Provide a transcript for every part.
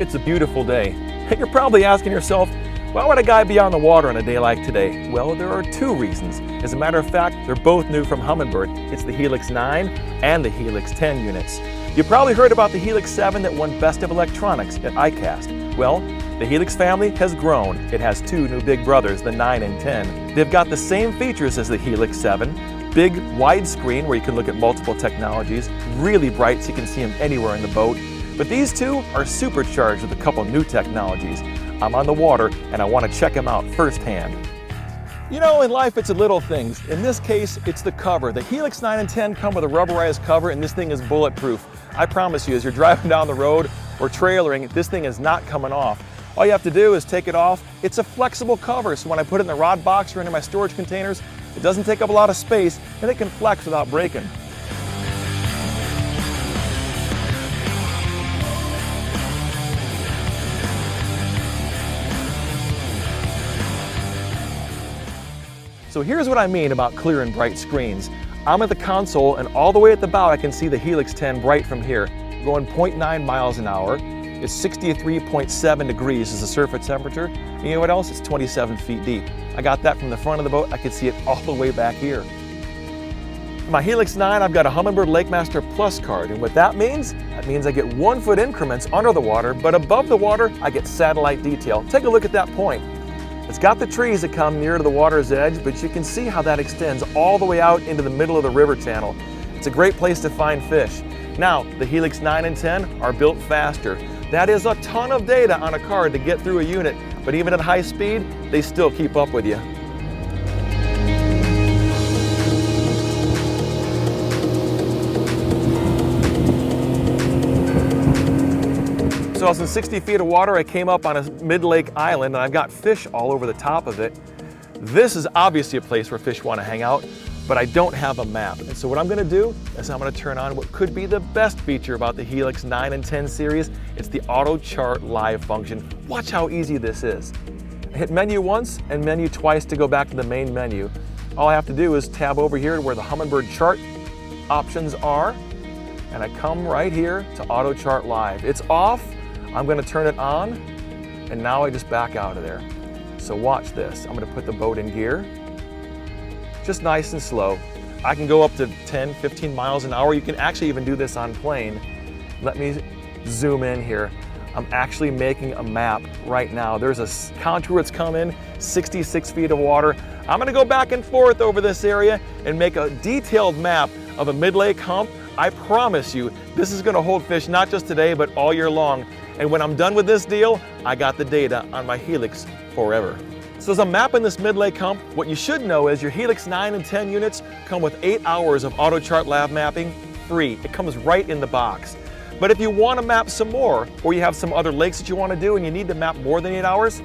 it's a beautiful day. And you're probably asking yourself, why would a guy be on the water on a day like today? Well, there are two reasons. As a matter of fact, they're both new from Humminbird. It's the HELIX 9 and the HELIX 10 units. You probably heard about the HELIX 7 that won Best of Electronics at ICAST. Well, the HELIX family has grown. It has two new big brothers, the 9 and 10. They've got the same features as the HELIX 7. Big, wide screen where you can look at multiple technologies, really bright so you can see them anywhere in the boat. But these two are supercharged with a couple new technologies. I'm on the water and I want to check them out firsthand. You know, in life it's the little things. In this case, it's the cover. The HELIX 9 and 10 come with a rubberized cover and this thing is bulletproof. I promise you, as you're driving down the road or trailering, this thing is not coming off. All you have to do is take it off. It's a flexible cover, so when I put it in the rod box or into my storage containers, it doesn't take up a lot of space and it can flex without breaking. So here's what I mean about clear and bright screens. I'm at the console and all the way at the bow I can see the HELIX 10 bright from here. Going 0.9 miles an hour. It's 63.7 degrees is the surface temperature. And you know what else? It's 27 feet deep. I got that from the front of the boat. I can see it all the way back here. In my HELIX 9, I've got a Humminbird LakeMaster Plus card. And what that means I get 1 foot increments under the water, but above the water, I get satellite detail. Take a look at that point. It's got the trees that come near to the water's edge, but you can see how that extends all the way out into the middle of the river channel. It's a great place to find fish. Now, the HELIX 9 and 10 are built faster. That is a ton of data on a card to get through a unit, but even at high speed, they still keep up with you. So I was in 60 feet of water. I came up on a mid-lake island and I've got fish all over the top of it. This is obviously a place where fish want to hang out, but I don't have a map. And so what I'm going to do is I'm going to turn on what could be the best feature about the HELIX 9 and 10 series. It's the Auto Chart Live function. Watch how easy this is. I hit menu once and menu twice to go back to the main menu. All I have to do is tab over here to where the Humminbird chart options are, and I come right here to Auto Chart Live. It's off. I'm going to turn it on, and now I just back out of there. So watch this. I'm going to put the boat in gear, just nice and slow. I can go up to 10, 15 miles an hour. You can actually even do this on plane. Let me zoom in here. I'm actually making a map right now. There's a contour that's come in, 66 feet of water. I'm going to go back and forth over this area and make a detailed map of a mid-lake hump. I promise you, this is going to hold fish not just today, but all year long. And when I'm done with this deal, I got the data on my HELIX forever. So as I'm mapping this mid-lake hump, what you should know is your HELIX 9 and 10 units come with 8 hours of Auto Chart Lab mapping free. It comes right in the box. But if you want to map some more, or you have some other lakes that you want to do and you need to map more than 8 hours,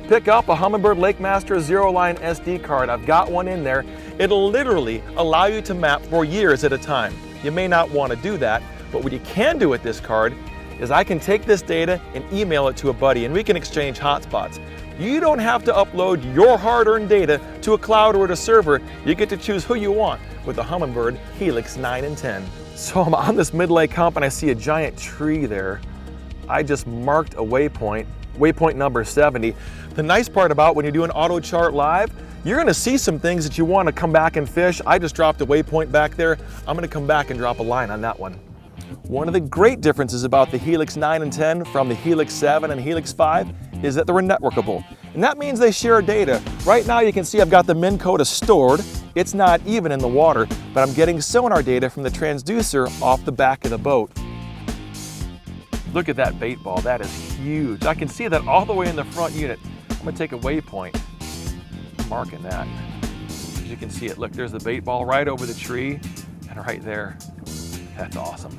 pick up a Humminbird LakeMaster Zero Line SD card. I've got one in there. It'll literally allow you to map for years at a time. You may not want to do that, but what you can do with this card is I can take this data and email it to a buddy and we can exchange hotspots. You don't have to upload your hard-earned data to a cloud or to a server. You get to choose who you want with the Humminbird HELIX 9 and 10. So I'm on this mid-lake hump and I see a giant tree there. I just marked a waypoint, waypoint number 70. The nice part about when you do an Auto Chart Live, you're going to see some things that you want to come back and fish. I just dropped a waypoint back there. I'm going to come back and drop a line on that one. One of the great differences about the HELIX 9 and 10 from the HELIX 7 and HELIX 5 is that they're networkable. And that means they share data. Right now you can see I've got the Minn Kota stored. It's not even in the water, but I'm getting sonar data from the transducer off the back of the boat. Look at that bait ball, that is huge. I can see that all the way in the front unit. I'm gonna take a waypoint, marking that. As you can see it, look, there's the bait ball right over the tree and right there. That's awesome.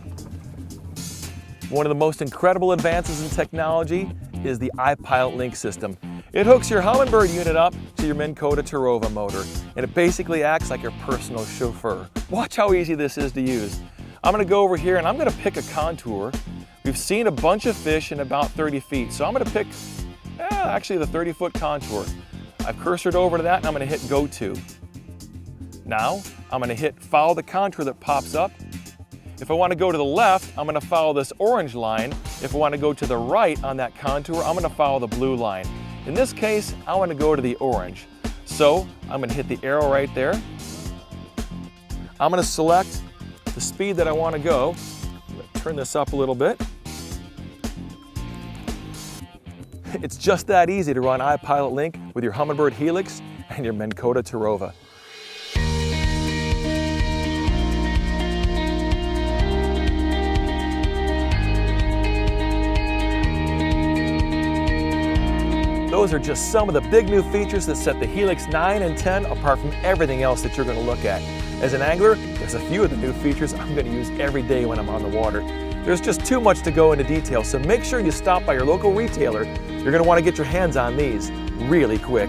One of the most incredible advances in technology is the iPilot Link system. It hooks your Humminbird unit up to your Minn Kota Tarova motor, and it basically acts like your personal chauffeur. Watch how easy this is to use. I'm gonna go over here and I'm gonna pick a contour. We've seen a bunch of fish in about 30 feet, so I'm gonna pick actually the 30-foot contour. I've cursored over to that and I'm gonna hit Go To. Now, I'm gonna hit Follow the Contour that pops up, If I want to go to the left, I'm going to follow this orange line. If I want to go to the right on that contour, I'm going to follow the blue line. In this case, I want to go to the orange. So I'm going to hit the arrow right there. I'm going to select the speed that I want to go. I'm going to turn this up a little bit. It's just that easy to run iPilot Link with your Humminbird HELIX and your Minn Kota Terrova. Those are just some of the big new features that set the HELIX 9 and 10 apart from everything else that you're going to look at. As an angler, there's a few of the new features I'm going to use every day when I'm on the water. There's just too much to go into detail, so make sure you stop by your local retailer. You're going to want to get your hands on these really quick.